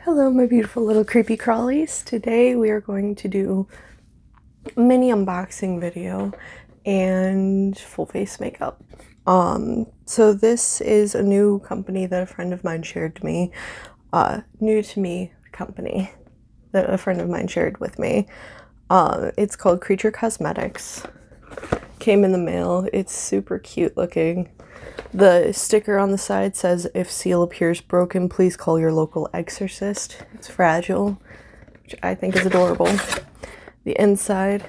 Hello, my beautiful little creepy crawlies. Today we are going to do a mini unboxing video and full face makeup. So this is a new company that a friend of mine shared to me. New to me company that a friend of mine shared with me. It's called Creature Cosmetics. Came in the mail. It's super cute looking. The sticker on the side says, "If seal appears broken, please call your local exorcist." It's fragile, which I think is adorable. The inside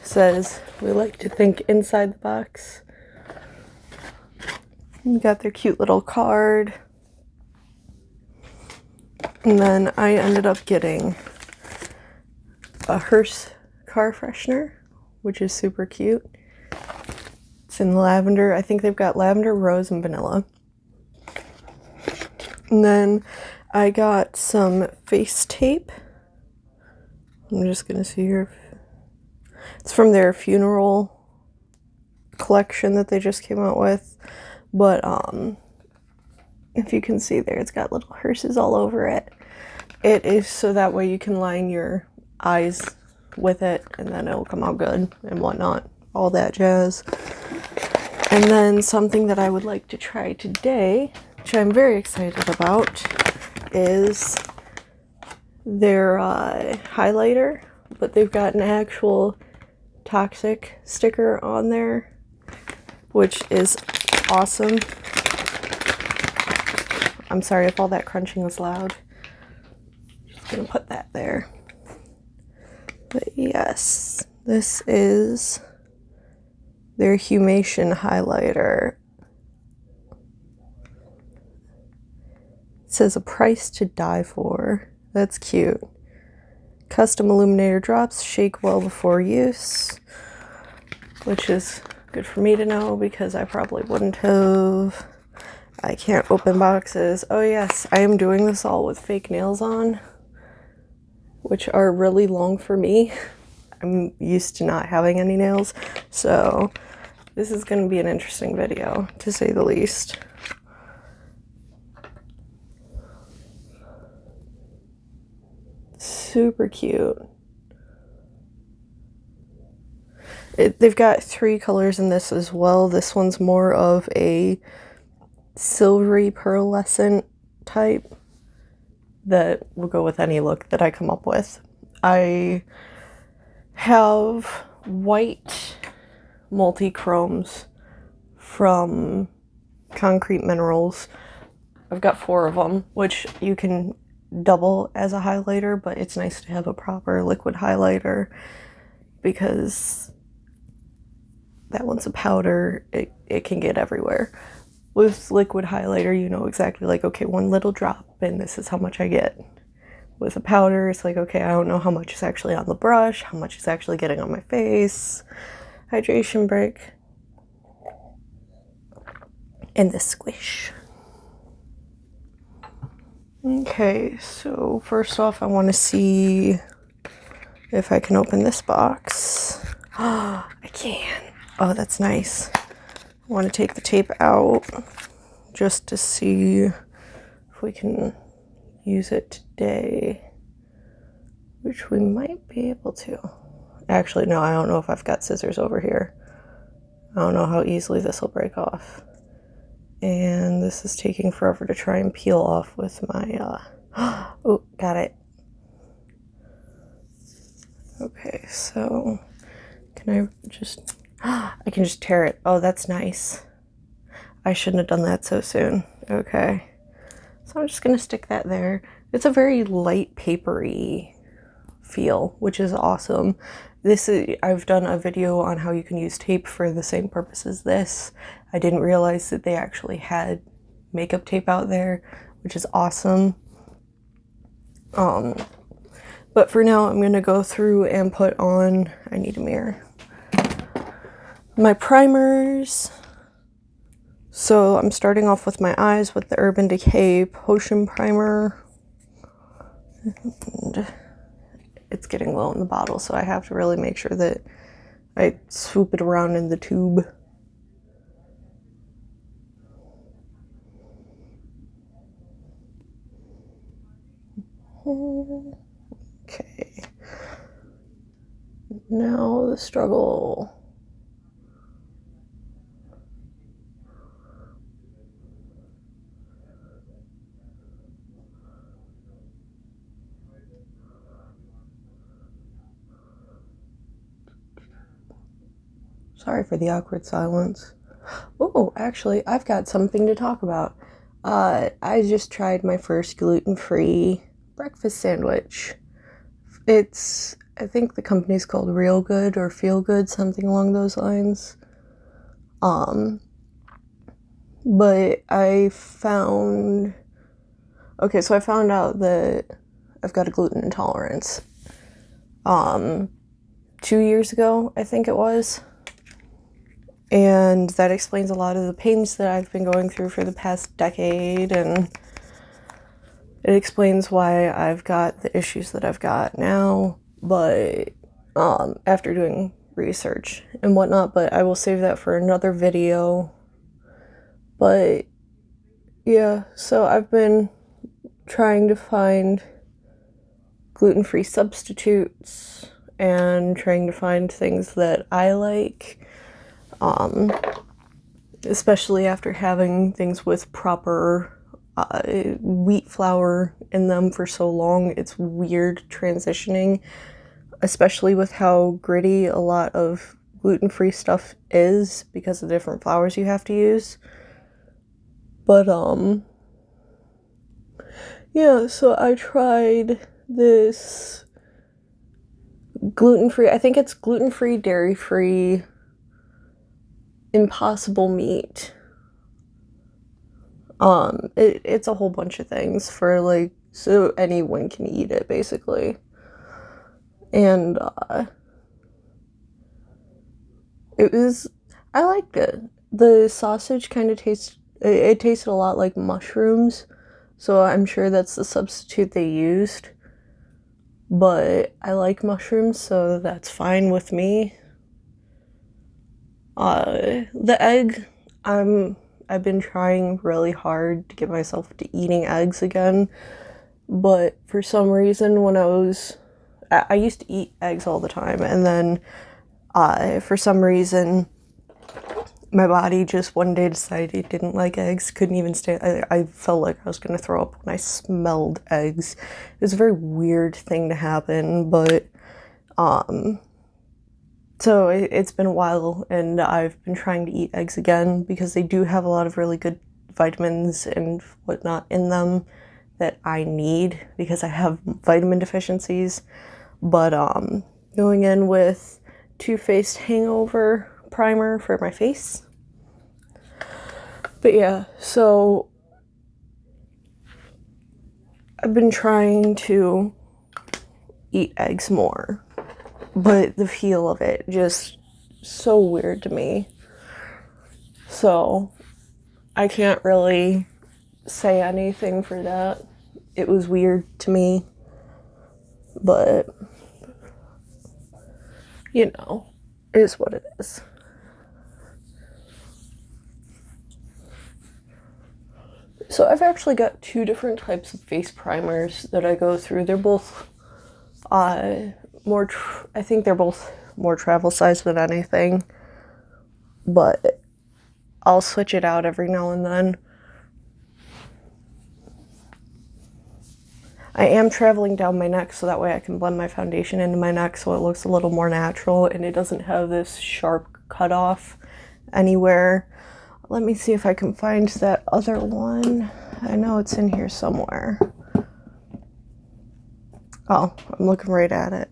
says, "We like to think inside the box." You got their cute little card. And then I ended up getting a Hearst car freshener, which is super cute. It's in lavender. I think they've got lavender, rose, and vanilla. And then I got some face tape. I'm just gonna see here. It's from their funeral collection that they just came out with. But if you can see there, it's got little hearses all over it. It is so that way you can line your eyes with it and then it'll come out good and whatnot. All that jazz. And then something that I would like to try today, which I'm very excited about, is their highlighter, but they've got an actual toxic sticker on there, which is awesome. I'm sorry if all that crunching was loud. Just gonna put that there. But yes, this is their Humation highlighter. It says "a price to die for." That's cute. Custom illuminator drops, shake well before use, which is good for me to know because I probably wouldn't have. I can't open boxes. Oh yes, I am doing this all with fake nails on, which are really long for me. I'm used to not having any nails, so this is going to be an interesting video, to say the least. Super cute. They've got 3 colors in this as well. This one's more of a silvery pearlescent type that will go with any look that I come up with. I have white multi-chromes from Concrete Minerals. I've got 4 of them, which you can double as a highlighter, but it's nice to have a proper liquid highlighter because that one's a powder. It can get everywhere. With liquid highlighter, you know exactly, like, okay, 1 little drop and this is how much I get. With a powder, it's like, okay, I don't know how much is actually on the brush, how much is actually getting on my face. Hydration break. And the squish. Okay, so first off, I want to see if I can open this box. Oh, I can. Oh, that's nice. I want to take the tape out just to see if we can use it today, which we might be able to. Actually, no, I don't know if I've got scissors over here. I don't know how easily this will break off. And this is taking forever to try and peel off with my, oh, got it. Okay, so can I just, I can just tear it. Oh, that's nice. I shouldn't have done that so soon. Okay. So I'm just gonna stick that there. It's a very light papery feel, which is awesome. I've done a video on how you can use tape for the same purpose as this. I didn't realize that they actually had makeup tape out there, which is awesome. But for now, I'm gonna go through and put on, I need a mirror, my primers. So I'm starting off with my eyes with the Urban Decay Potion Primer. And it's getting low in the bottle, so I have to really make sure that I swoop it around in the tube. Okay. Now the struggle. Sorry for the awkward silence. Oh, actually, I've got something to talk about. I just tried my first gluten-free breakfast sandwich. I think the company's called Real Good or Feel Good, something along those lines. But I found out that I've got a gluten intolerance. 2 years ago, I think it was. And that explains a lot of the pains that I've been going through for the past decade, and it explains why I've got the issues that I've got now. But after doing research and whatnot, but I will save that for another video. But yeah, so I've been trying to find gluten-free substitutes and trying to find things that I like, especially after having things with proper wheat flour in them for so long. It's weird transitioning, especially with how gritty a lot of gluten-free stuff is because of the different flours you have to use. But yeah, so I tried this gluten-free, I think it's gluten-free, dairy-free, Impossible Meat. It's a whole bunch of things for like, so anyone can eat it basically. And I liked it. The sausage kind of it tasted a lot like mushrooms, so I'm sure that's the substitute they used. But I like mushrooms, so that's fine with me. The egg, I've been trying really hard to get myself to eating eggs again, but for some reason when I used to eat eggs all the time, and then for some reason my body just one day decided it didn't like eggs, couldn't even stay. I felt like I was gonna throw up when I smelled eggs. It was a very weird thing to happen, but so it's been a while, and I've been trying to eat eggs again because they do have a lot of really good vitamins and whatnot in them that I need because I have vitamin deficiencies. But going in with Too Faced Hangover primer for my face. But yeah, so I've been trying to eat eggs more, but the feel of it just so weird to me. So I can't really say anything for that. It was weird to me, but you know, it is what it is. So I've actually got two different types of face primers that I go through. They're both I think they're both more travel size than anything, but I'll switch it out every now and then. I am traveling down my neck so that way I can blend my foundation into my neck so it looks a little more natural and it doesn't have this sharp cutoff anywhere. Let me see if I can find that other one. I know it's in here somewhere. Oh, I'm looking right at it.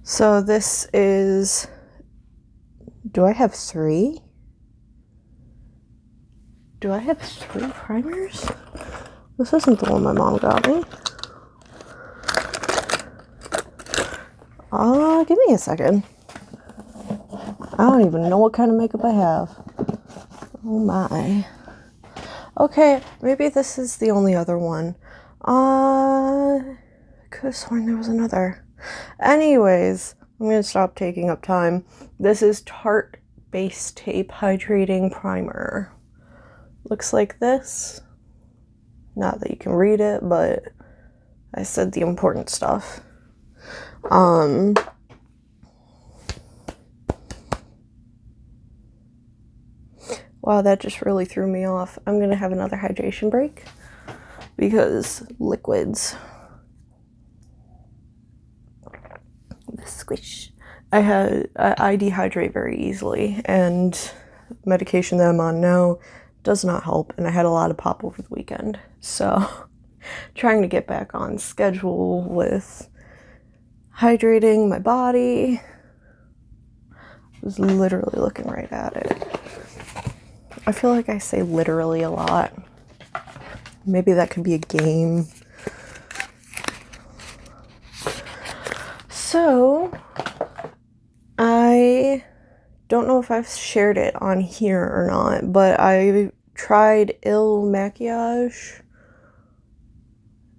So this is, do I have three? Do I have three primers? This isn't the one my mom got me. Give me a second. I don't even know what kind of makeup I have. Oh my. Okay, maybe this is the only other one. I could have sworn there was another. Anyways, I'm gonna stop taking up time. This is Tarte Base Tape Hydrating Primer. Looks like this. Not that you can read it, but I said the important stuff. Wow, that just really threw me off. I'm gonna have another hydration break because liquids. The squish. I dehydrate very easily, and medication that I'm on now does not help, and I had a lot of pop over the weekend. So trying to get back on schedule with hydrating my body. I was literally looking right at it. I feel like I say literally a lot. Maybe that could be a game. So, I don't know if I've shared it on here or not, but I tried Il Maquillage.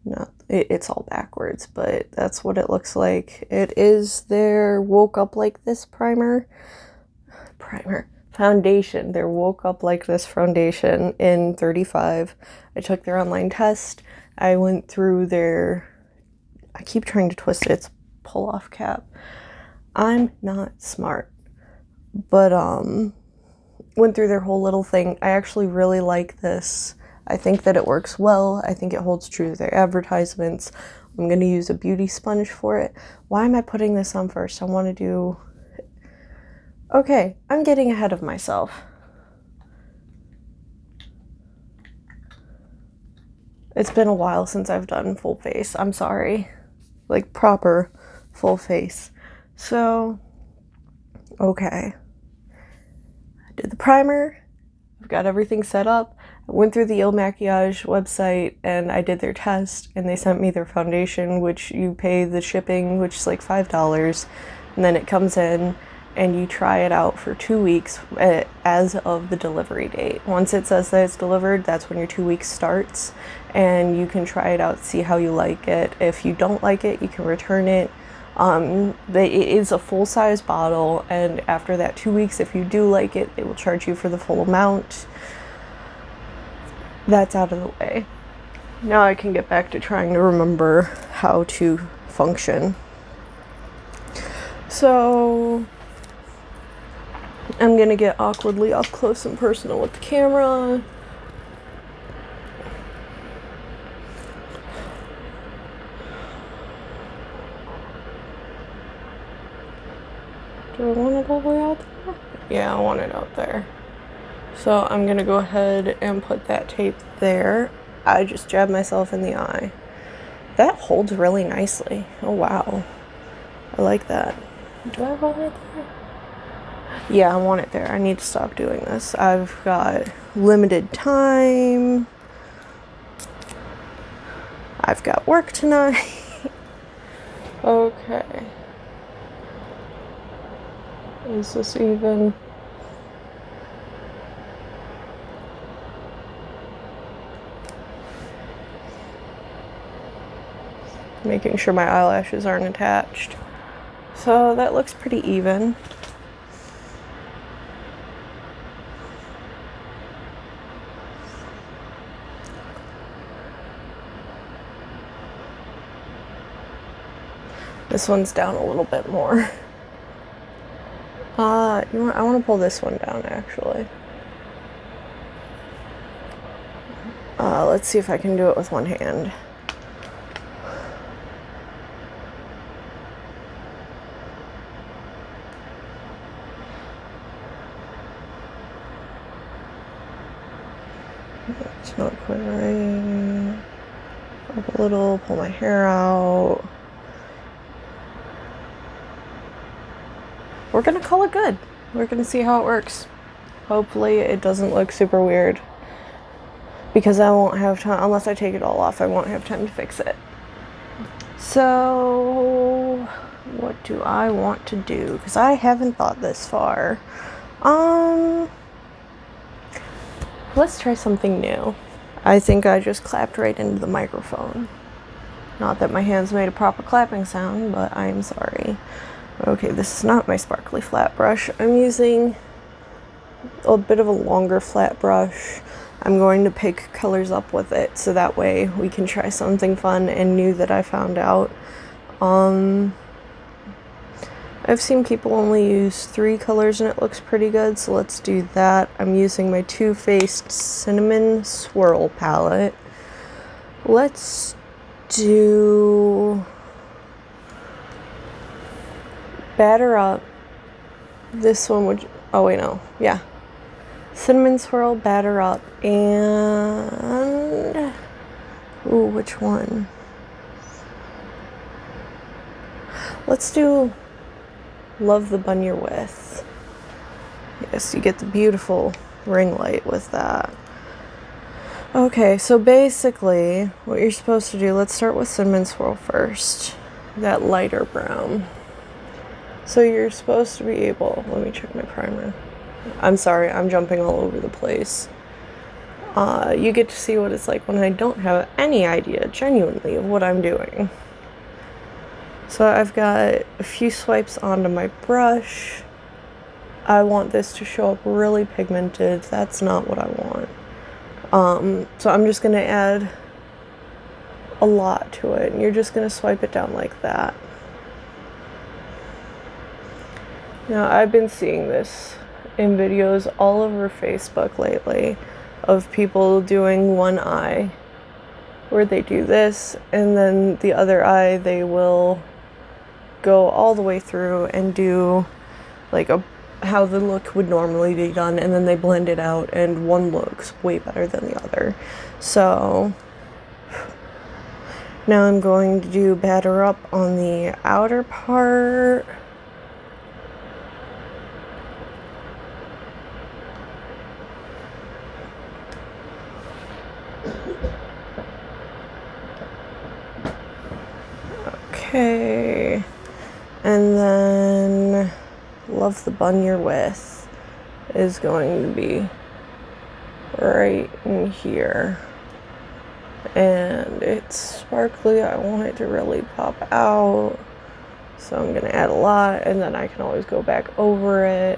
No, it's all backwards, but that's what it looks like. It is their Woke Up Like This foundation. Their Woke Up Like This foundation in 35. I took their online test. I went through their, I keep trying to twist it, it's pull off cap. I'm not smart, but went through their whole little thing. I actually really like this. I think that it works well. I think it holds true to their advertisements. I'm going to use a beauty sponge for it. Why am I putting this on first? I want to do... Okay, I'm getting ahead of myself. It's been a while since I've done full face. I'm sorry. Like proper full face. So, okay. I did the primer. I've got everything set up. I went through the Il Maquillage website and I did their test, and they sent me their foundation, which you pay the shipping, which is like $5, and then it comes in and you try it out for 2 weeks as of the delivery date. Once it says that it's delivered, that's when your 2 weeks starts, and you can try it out, see how you like it. If you don't like it, you can return it. It is a full-size bottle, and after that 2 weeks, if you do like it, they will charge you for the full amount. That's out of the way. Now I can get back to trying to remember how to function. So I'm gonna get awkwardly up close and personal with the camera. Do I want it all the way out there? Yeah, I want it out there. So I'm gonna go ahead and put that tape there. I just jabbed myself in the eye. That holds really nicely. Oh wow. I like that. Do I want it there? Yeah, I want it there. I need to stop doing this. I've got limited time. I've got work tonight. Okay. Is this even? Making sure my eyelashes aren't attached. So that looks pretty even. This one's down a little bit more. You know what? I want to pull this one down actually. Let's see if I can do it with one hand. It's not quite right. Up a little, pull my hair out. We're gonna call it good. We're gonna see how it works. Hopefully it doesn't look super weird, because I won't have time, unless I take it all off, I won't have time to fix it. So what do I want to do? Because I haven't thought this far. Let's try something new. I think I just clapped right into the microphone. Not that my hands made a proper clapping sound, but I am sorry. Okay, this is not my sparkly flat brush. I'm using a bit of a longer flat brush. I'm going to pick colors up with it so that way we can try something fun and new that I found out. I've seen people only use 3 colors and it looks pretty good, so let's do that. I'm using my Too Faced Cinnamon Swirl palette. Let's do Batter Up. This one would, oh wait, no, yeah. Cinnamon Swirl, Batter Up, and, ooh, which one? Let's do Love the Bun You're With. Yes, you get the beautiful ring light with that. Okay, so basically, what you're supposed to do, let's start with Cinnamon Swirl first. That lighter brown. So you're supposed to be able, let me check my primer. I'm sorry, I'm jumping all over the place. You get to see what it's like when I don't have any idea, genuinely, of what I'm doing. So I've got a few swipes onto my brush. I want this to show up really pigmented. That's not what I want. So I'm just gonna add a lot to it, and you're just gonna swipe it down like that. Now, I've been seeing this in videos all over Facebook lately of people doing one eye, where they do this, and then the other eye they will go all the way through and do like how the look would normally be done, and then they blend it out, and one looks way better than the other. So now I'm going to do Batter Up on the outer part. Okay, and then Love the Bun You're With is going to be right in here, and it's sparkly. I want it to really pop out, so I'm gonna add a lot, and then I can always go back over it.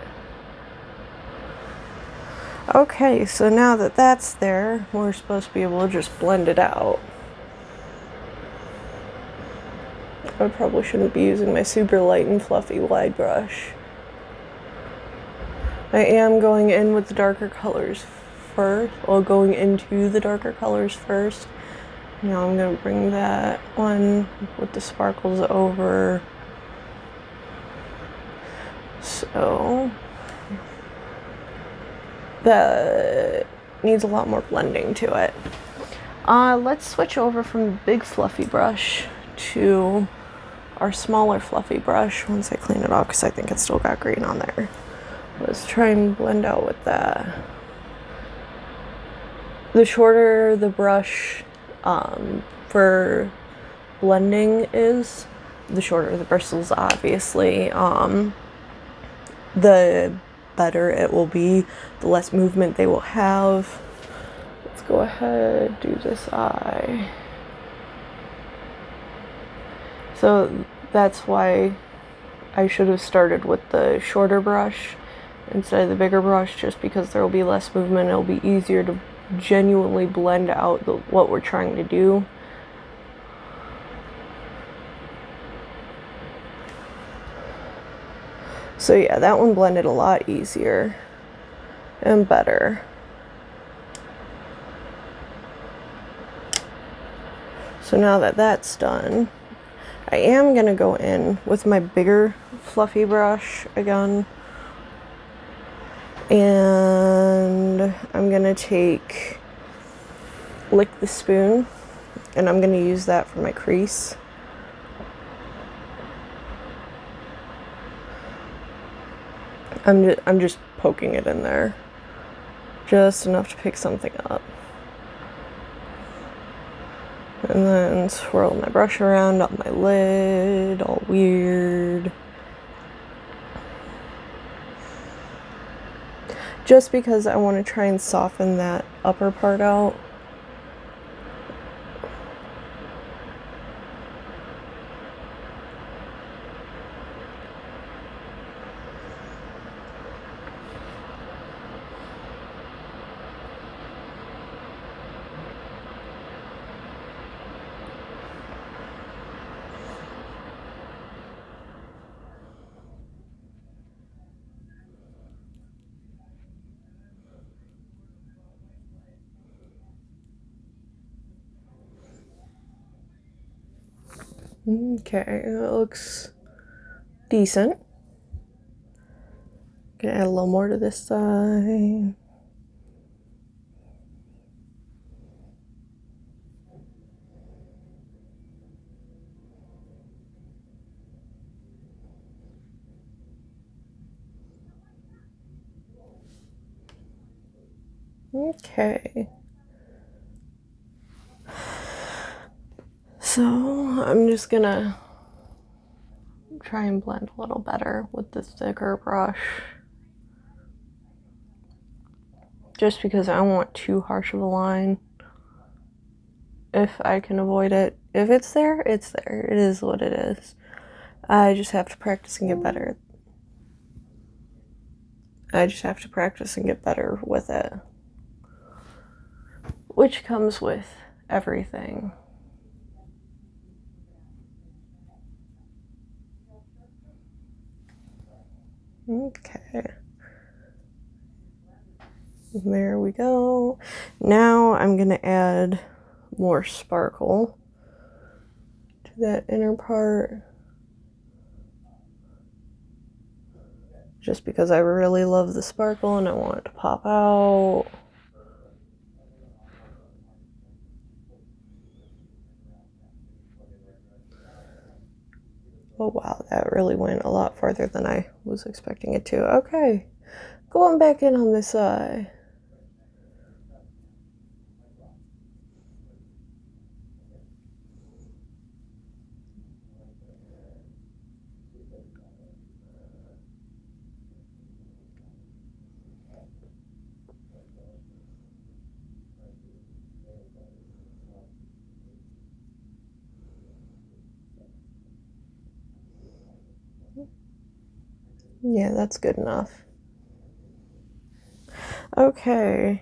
Okay, so now that that's there, we're supposed to be able to just blend it out. I probably shouldn't be using my super light and fluffy wide brush. I am going in with the darker colors first, or going into the darker colors first. Now I'm going to bring that one with the sparkles over. So that needs a lot more blending to it. Let's switch over from the big fluffy brush to our smaller fluffy brush once I clean it off, because I think it's still got green on there. Let's try and blend out with that. The shorter the brush for blending is, the shorter the bristles, obviously, the better it will be, the less movement they will have. Let's go ahead, do this eye. So that's why I should have started with the shorter brush instead of the bigger brush, just because there will be less movement. It'll be easier to genuinely blend out what we're trying to do. So yeah, that one blended a lot easier and better. So now that that's done, I am gonna go in with my bigger fluffy brush again, and I'm gonna lick the spoon, and I'm gonna use that for my crease. I'm just poking it in there, just enough to pick something up. And then swirl my brush around on my lid, all weird. Just because I want to try and soften that upper part out. Okay, it looks decent. Gonna add a little more to this side. Okay. So I'm just gonna try and blend a little better with the thicker brush. Just because I don't want too harsh of a line. If I can avoid it. If it's there, it's there. It is what it is. I just have to practice and get better. With it. Which comes with everything. Okay. There we go. Now I'm going to add more sparkle to that inner part. Just because I really love the sparkle and I want it to pop out. Oh wow, that really went a lot farther than I was expecting it to. Okay, going back in on this side. Yeah, that's good enough. Okay.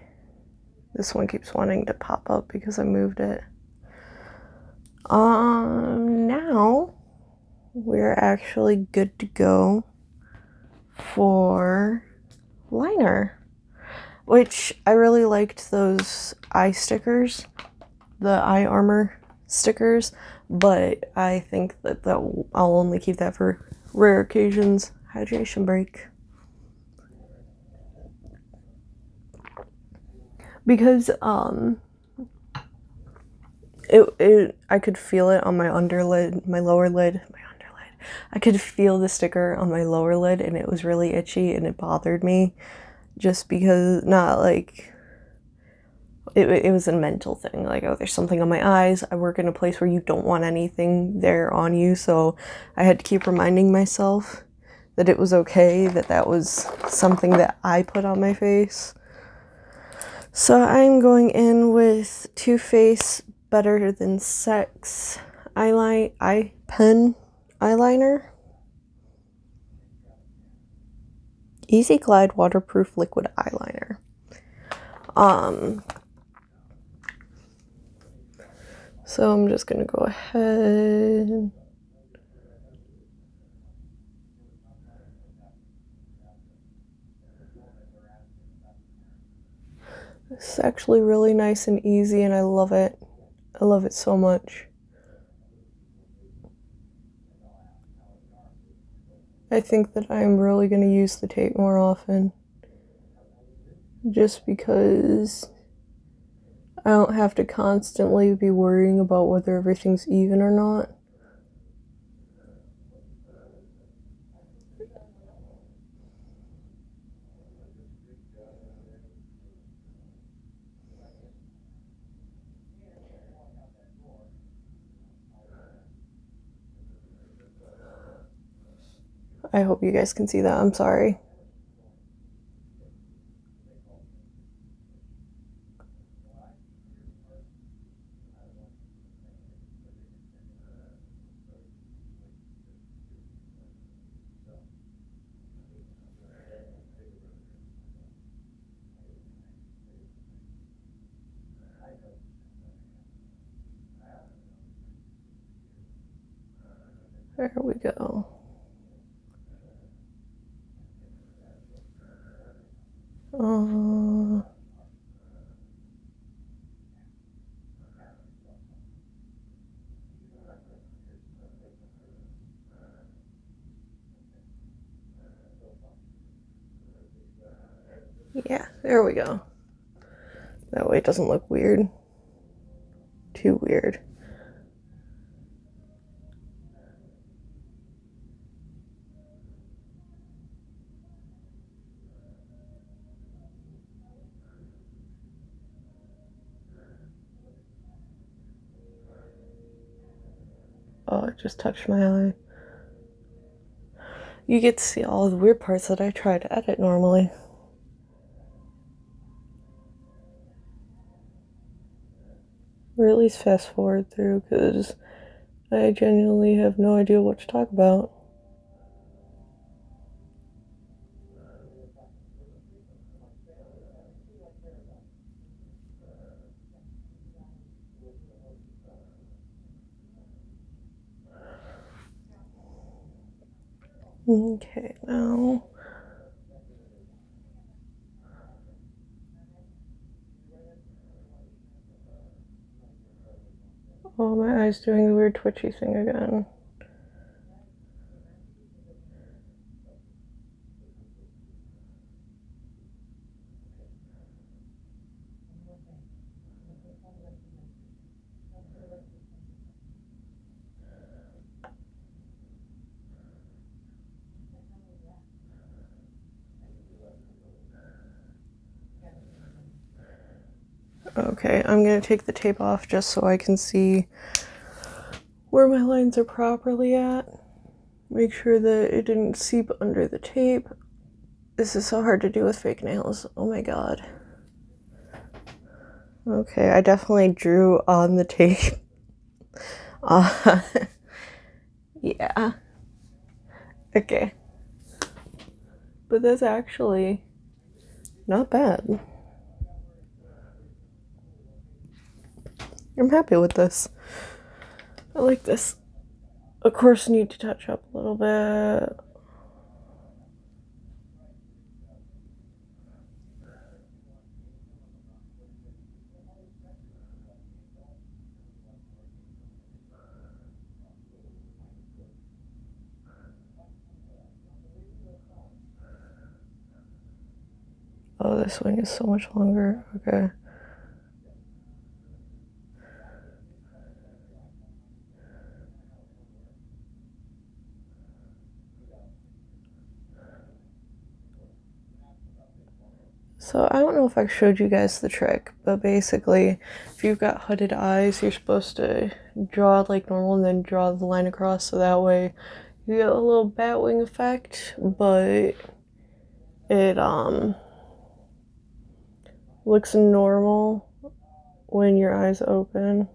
This one keeps wanting to pop up because I moved it. Now we're actually good to go for liner, which I really liked those eye stickers, the eye armor stickers, but I think that I'll only keep that for rare occasions. Hydration break. Because I could feel it on my underlid, my lower lid. I could feel the sticker on my lower lid and it was really itchy and it bothered me just because, not like, it was a mental thing. Like, oh, there's something on my eyes. I work in a place where you don't want anything there on you, so I had to keep reminding myself that it was okay, that that was something that I put on my face. So I'm going in with Too Faced Better Than Sex eye pen eyeliner. Easy Glide Waterproof Liquid Eyeliner. So I'm just gonna go ahead. It's actually really nice and easy and I love it. I love it so much. I think that I'm really going to use the tape more often. Just because I don't have to constantly be worrying about whether everything's even or not. I hope you guys can see that. I'm sorry. There we go. There we go. That way it doesn't look weird. Too weird. Oh, it just touched my eye. You get to see all the weird parts that I try to edit normally. Or at least fast forward through, because I genuinely have no idea what to talk about. Okay, now... Oh, my eye's doing the weird twitchy thing again. Okay, I'm gonna take the tape off just so I can see where my lines are properly at. Make sure that it didn't seep under the tape. This is so hard to do with fake nails. Oh my god. Okay, I definitely drew on the tape. Yeah. Okay. But that's actually not bad. I'm happy with this. I like this. Of course, need to touch up a little bit. Oh, this wing is so much longer. Okay. So I don't know if I showed you guys the trick, but basically, if you've got hooded eyes, you're supposed to draw like normal and then draw the line across, so that way you get a little bat wing effect, but it looks normal when your eyes open.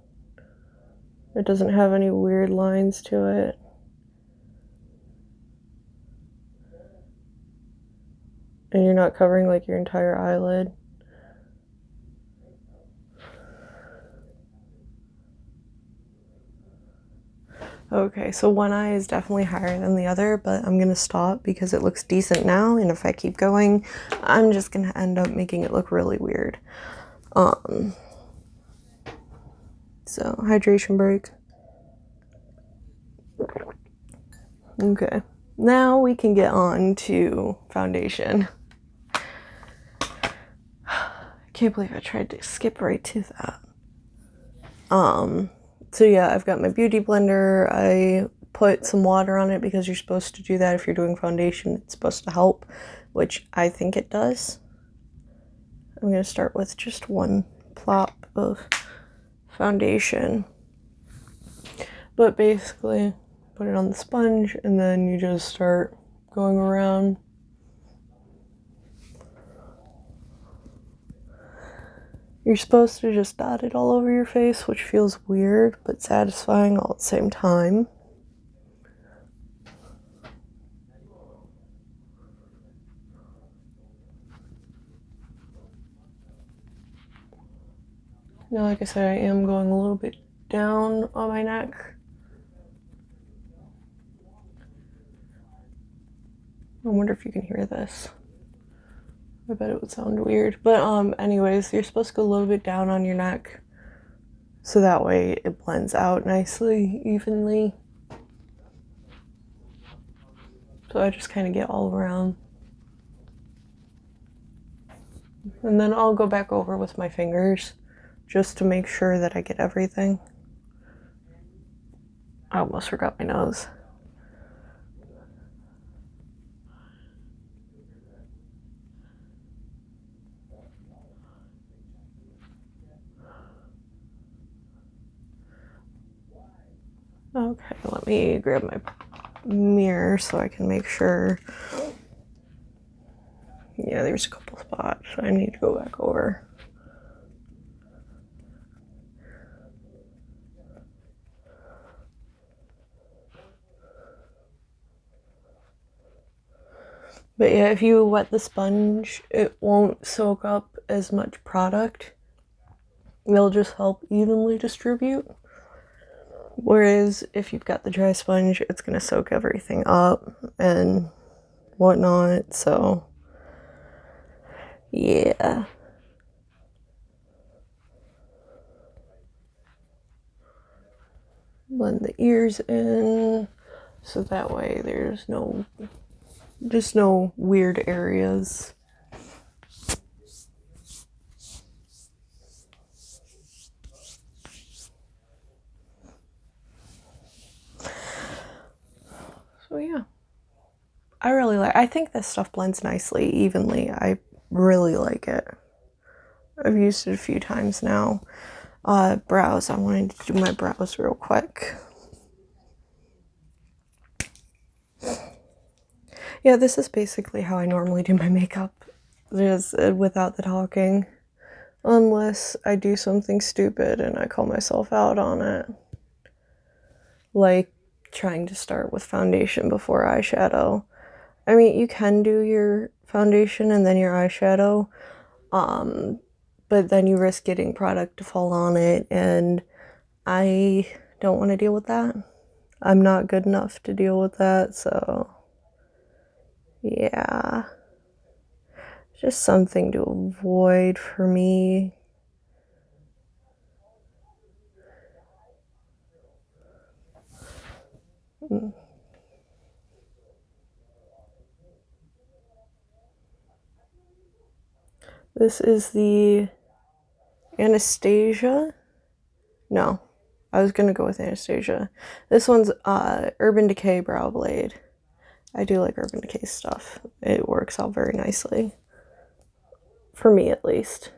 It doesn't have any weird lines to it. And you're not covering like your entire eyelid. Okay, so one eye is definitely higher than the other, but I'm gonna stop because it looks decent now, and if I keep going, I'm just gonna end up making it look really weird. So hydration break. Okay, now we can get on to foundation. I can't believe I tried to skip right to that. So yeah, I've got my beauty blender. I put some water on it because you're supposed to do that if you're doing foundation. It's supposed to help, which I think it does. I'm gonna start with just one plop of foundation. But basically, put it on the sponge and then you just start going around. You're supposed to just dot it all over your face, which feels weird but satisfying all at the same time. Now, like I said, I am going a little bit down on my neck. I wonder if you can hear this. I bet it would sound weird. But anyways, you're supposed to go a little bit down on your neck so that way it blends out nicely, evenly. So I just kind of get all around. And then I'll go back over with my fingers just to make sure that I get everything. I almost forgot my nose. Okay, let me grab my mirror so I can make sure. Yeah, there's a couple spots I need to go back over. But yeah, if you wet the sponge, it won't soak up as much product. It'll just help evenly distribute. Whereas if you've got the dry sponge, it's going to soak everything up and whatnot. So, yeah. Blend the ears in so that way there's just no weird areas. So yeah, I think this stuff blends nicely, evenly. I really like it. I've used it a few times now. Brows, I wanted to do my brows real quick. Yeah, this is basically how I normally do my makeup, just without the talking. Unless I do something stupid and I call myself out on it. Like trying to start with foundation before eyeshadow. I mean, you can do your foundation and then your eyeshadow, but then you risk getting product to fall on it, and I don't want to deal with that. I'm not good enough to deal with that, so yeah. Just something to avoid for me. This is the Anastasia. No, I was gonna go with Anastasia. This one's Urban Decay Brow Blade. I do like Urban Decay stuff. It works out very nicely. For me, at least.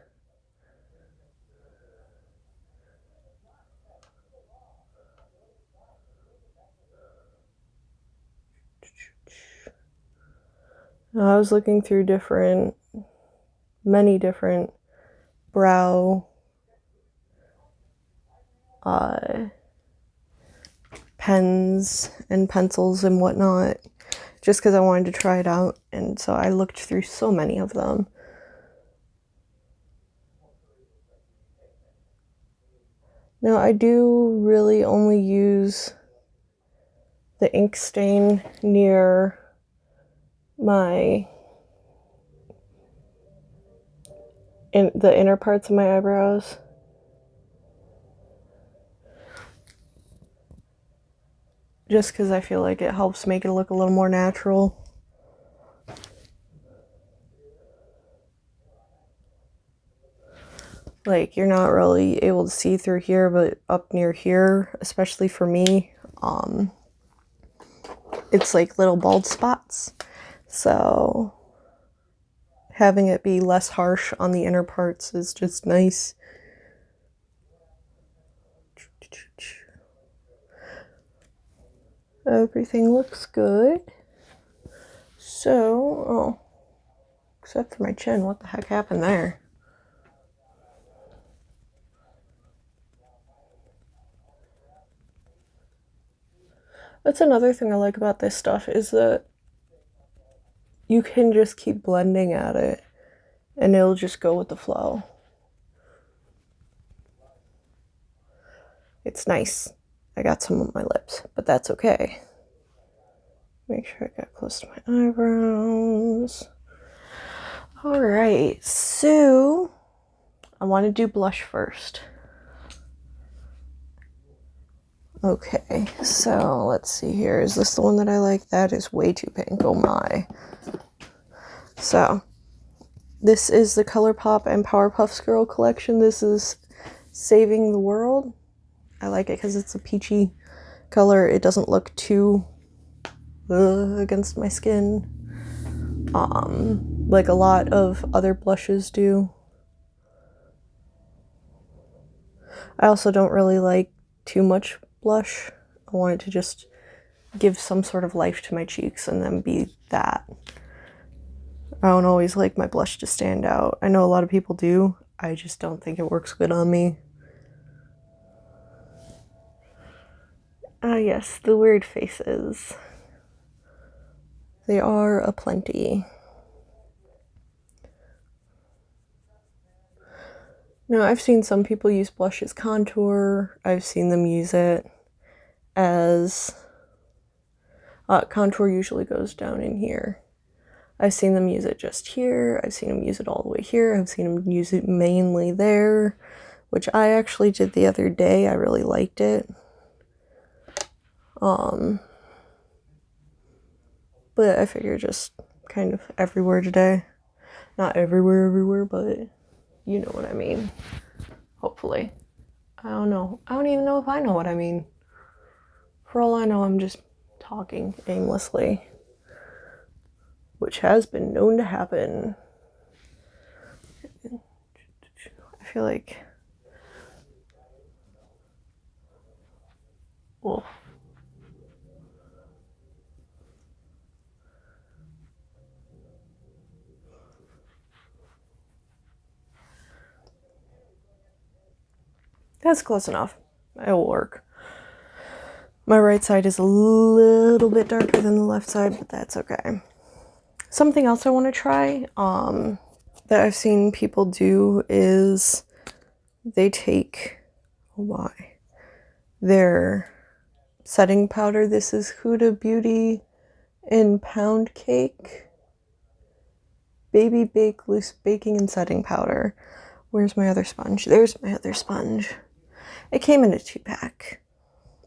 I was looking through many different brow pens and pencils and whatnot, just because I wanted to try it out, and so I looked through so many of them. Now, I do really only use the ink stain near the inner parts of my eyebrows. Just because I feel like it helps make it look a little more natural. Like, you're not really able to see through here, but up near here, especially for me, it's like little bald spots. So having it be less harsh on the inner parts is just nice. Everything looks good. So, except for my chin, what the heck happened there? That's another thing I like about this stuff, is that you can just keep blending at it and it'll just go with the flow. It's nice. I got some on my lips, but that's okay. Make sure I got close to my eyebrows. Alright, so I want to do blush first. Okay, so let's see here. Is this the one that I like? That is way too pink. Oh my. So, This is the ColourPop and Powerpuff Girl collection. This is Saving the World. I like it because it's a peachy color. It doesn't look too against my skin, like a lot of other blushes do. I also don't really like too much blush. I want it to just give some sort of life to my cheeks and then be that. I don't always like my blush to stand out. I know a lot of people do. I just don't think it works good on me. Ah, yes, the weird faces. They are aplenty. Now, I've seen some people use blush as contour. I've seen them use it as... contour usually goes down in here. I've seen them use it just here. I've seen them use it all the way here. I've seen them use it mainly there, which I actually did the other day. I really liked it. But I figure just kind of everywhere today. Not everywhere, but you know what I mean. Hopefully. I don't know. I don't even know if I know what I mean. For all I know, I'm just talking aimlessly, which has been known to happen. I feel like... well... that's close enough. It'll work. My right side is a little bit darker than the left side, but that's okay. Something else I want to try that I've seen people do is they take, their setting powder. This is Huda Beauty in Pound Cake Baby Bake Loose Baking and Setting Powder. Where's my other sponge? There's my other sponge. It came in a 2-pack.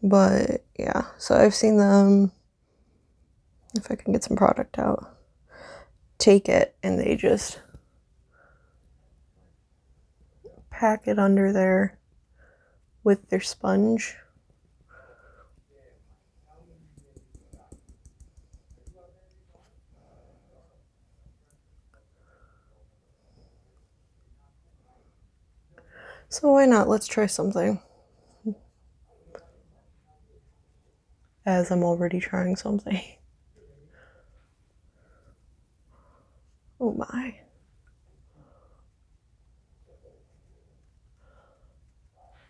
But yeah, so I've seen them, if I can get some product out, take it and they just pack it under there with their sponge. So why not? Let's try something. As I'm already trying something. Oh my.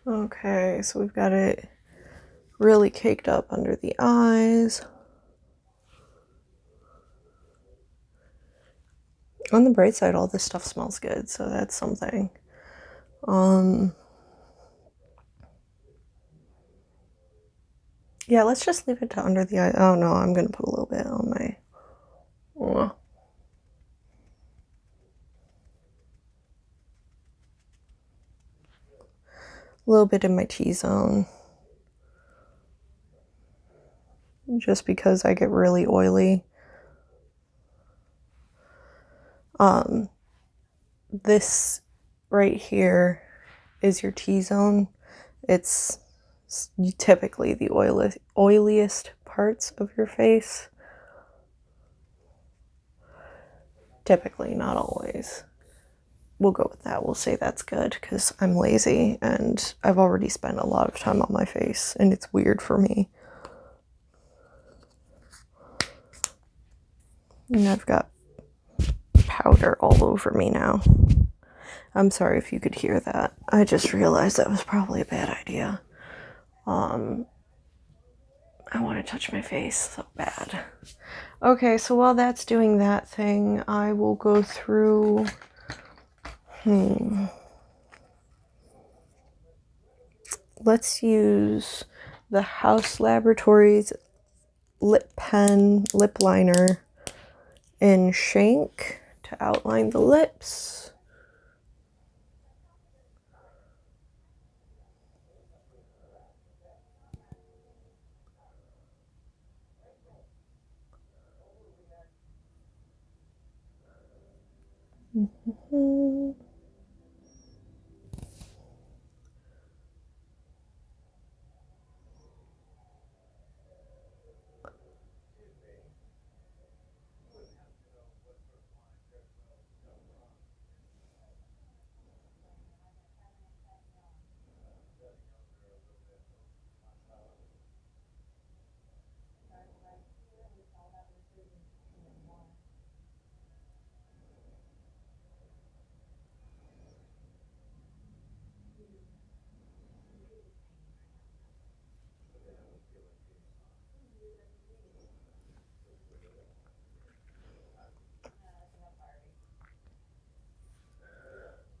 Okay, so we've got it really caked up under the eyes. On the bright side, all this stuff smells good, so that's something. Yeah, let's just leave it to under the eye. Oh no, I'm gonna put a little bit on my... a little bit in my T-zone. Just because I get really oily. This right here is your T-zone. It's typically the oiliest parts of your face. Typically, not always. We'll go with that. We'll say that's good because I'm lazy and I've already spent a lot of time on my face and it's weird for me. And I've got powder all over me now. I'm sorry if you could hear that. I just realized that was probably a bad idea. I want to touch my face so bad. Okay, so while that's doing that thing, I will go through... Let's use the Haus Laboratories lip pen lip liner in Shank to outline the lips. Mm-hmm.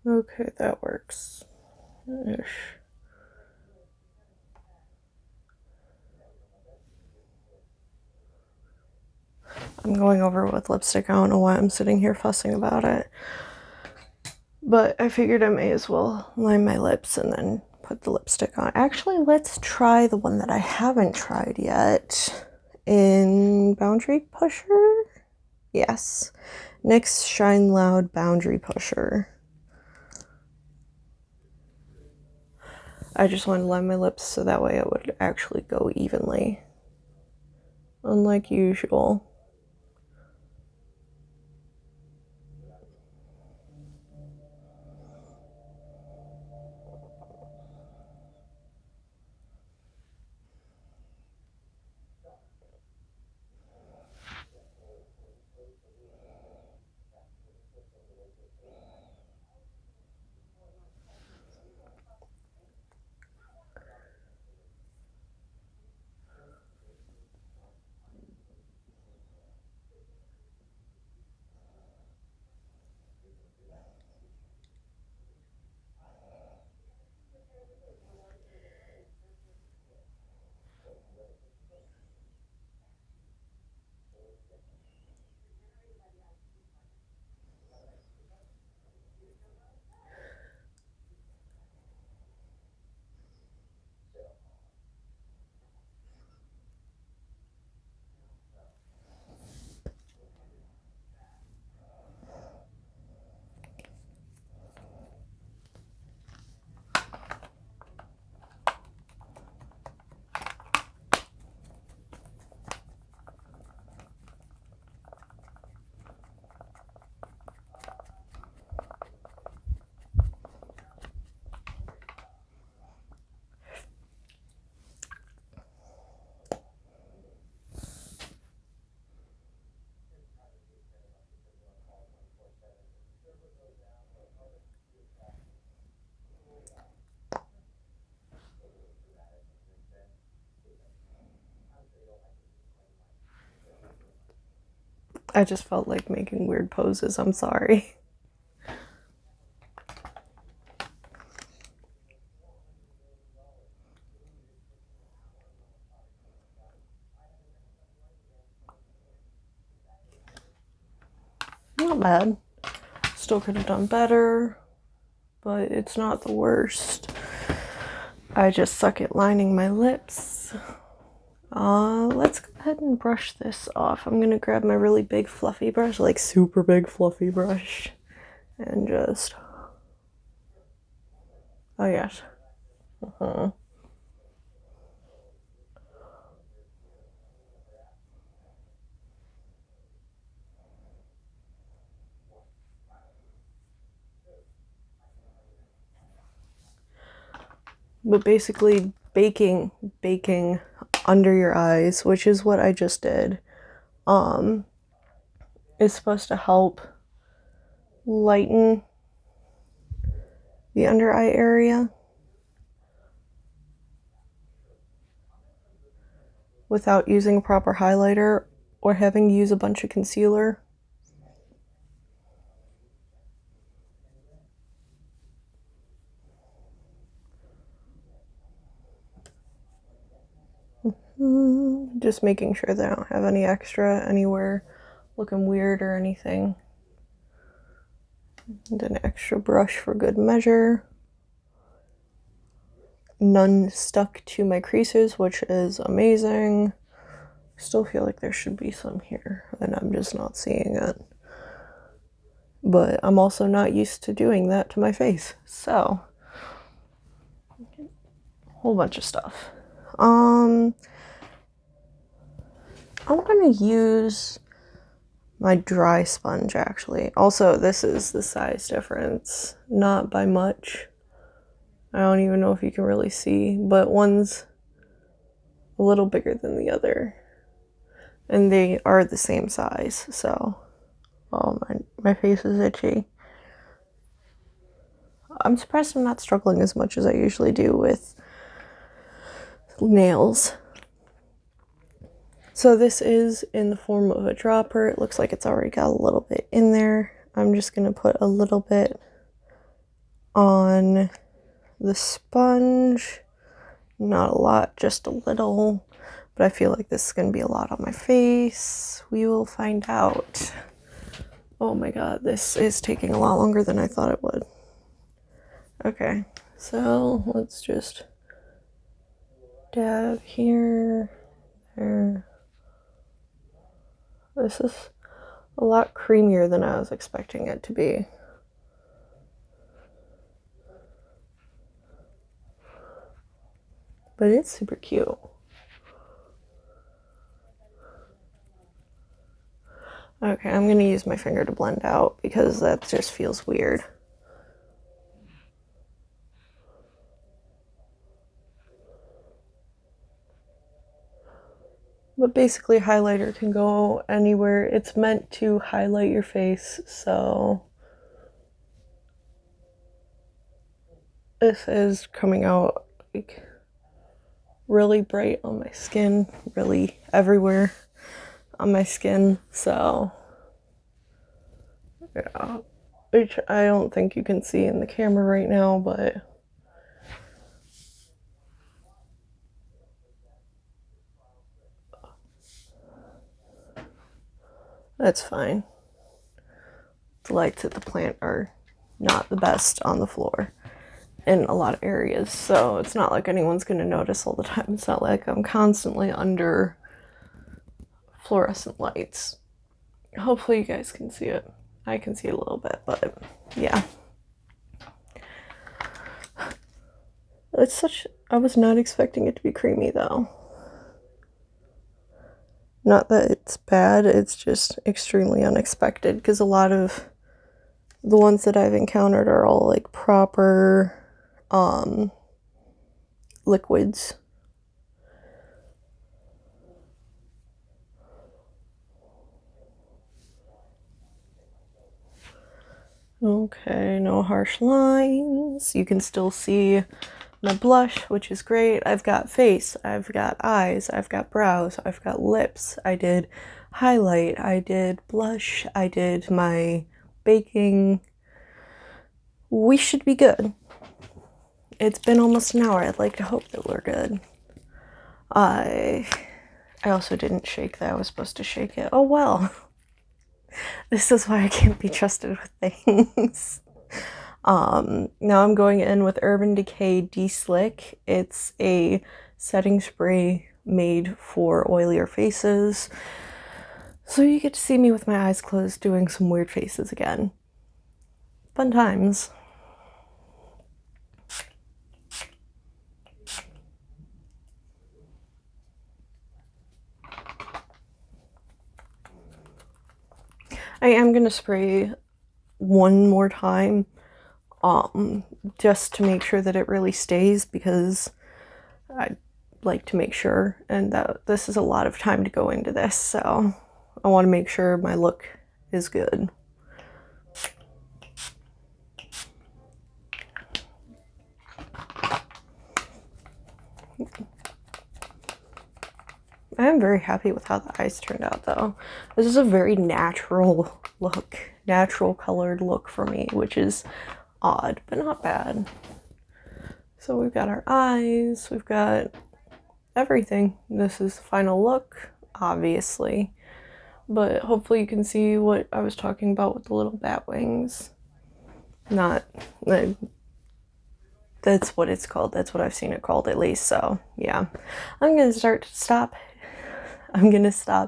Okay, that works. Ish. I'm going over with lipstick. I don't know why I'm sitting here fussing about it. But I figured I may as well line my lips and then put the lipstick on. Actually, let's try the one that I haven't tried yet in Boundary Pusher. Yes. NYX Shine Loud Boundary Pusher. I just wanted to line my lips so that way it would actually go evenly. Unlike usual. I just felt like making weird poses. I'm sorry. Not bad. Still could have done better, but it's not the worst. I just suck at lining my lips. Let's go ahead and brush this off. I'm gonna grab my really big fluffy brush, like super big fluffy brush, and just... Oh yes. But basically baking under your eyes, which is what I just did, is supposed to help lighten the under eye area without using a proper highlighter or having to use a bunch of concealer. Just making sure that I don't have any extra anywhere looking weird or anything. And an extra brush for good measure. None stuck to my creases, which is amazing. Still feel like there should be some here, and I'm just not seeing it. but I'm also not used to doing that to my face. So, a whole bunch of stuff. I'm gonna use my dry sponge actually. Also, this is the size difference, not by much. I don't even know if you can really see, but one's a little bigger than the other. And they are the same size, so oh my face is itchy. I'm surprised I'm not struggling as much as I usually do with nails. So this is in the form of a dropper. It looks like it's already got a little bit in there. I'm just gonna put a little bit on the sponge. Not a lot, just a little. But I feel like this is gonna be a lot on my face. We will find out. Oh my god, this is taking a lot longer than I thought it would. Okay, so let's just dab here, there. This is a lot creamier than I was expecting it to be. But it's super cute. Okay, I'm gonna use my finger to blend out because that just feels weird. But basically, highlighter can go anywhere. It's meant to highlight your face, so this is coming out like really bright on my skin, really everywhere on my skin, so yeah, which I don't think you can see in the camera right now, but that's fine. The lights at the plant are not the best on the floor in a lot of areas, so it's not like anyone's going to notice all the time. It's not like I'm constantly under fluorescent lights. Hopefully you guys can see it. I can see a little bit, but yeah. It's such, I was not expecting it to be creamy though. Not that it's bad, it's just extremely unexpected because a lot of the ones that I've encountered are all like proper liquids. Okay, no harsh lines. You can still see my blush, which is great. I've got face, I've got eyes, I've got brows, I've got lips. I did highlight, I did blush, I did my baking. We should be good. It's been almost an hour. I'd like to hope that we're good. I also didn't shake that. I was supposed to shake it. Oh well. This is why I can't be trusted with things. Now I'm going in with Urban Decay De-Slick. It's a setting spray made for oilier faces. So you get to see me with my eyes closed doing some weird faces again. Fun times. I am gonna spray one more time just to make sure that it really stays, because I like to make sure, and that this is a lot of time to go into this, so I want to make sure my look is good. I am very happy with how the eyes turned out though. This is a very natural look, natural colored look for me, which is odd, but not bad. So we've got our eyes, we've got everything. This is the final look, obviously, but hopefully you can see what I was talking about with the little bat wings. Not, that's what it's called. That's what I've seen it called at least, so yeah. I'm gonna stop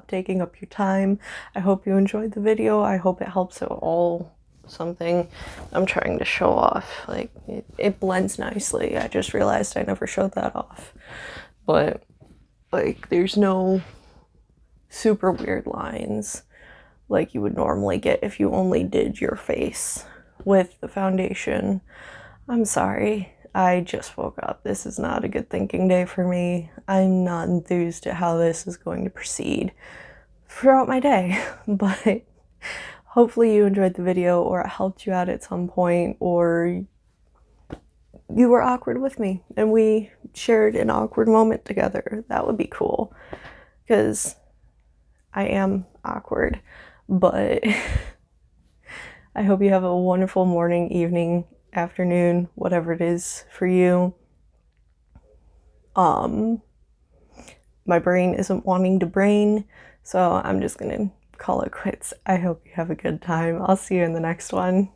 taking up your time. I hope you enjoyed the video. I hope it helps at all something I'm trying to show off. Like, it blends nicely. I just realized I never showed that off. But, like, there's no super weird lines like you would normally get if you only did your face with the foundation. I'm sorry. I just woke up. This is not a good thinking day for me. I'm not enthused at how this is going to proceed throughout my day, but hopefully you enjoyed the video, or it helped you out at some point, or you were awkward with me and we shared an awkward moment together. That would be cool, because I am awkward, but I hope you have a wonderful morning, evening, afternoon, whatever it is for you. My brain isn't wanting to brain, so I'm just gonna call it quits. I hope you have a good time. I'll see you in the next one.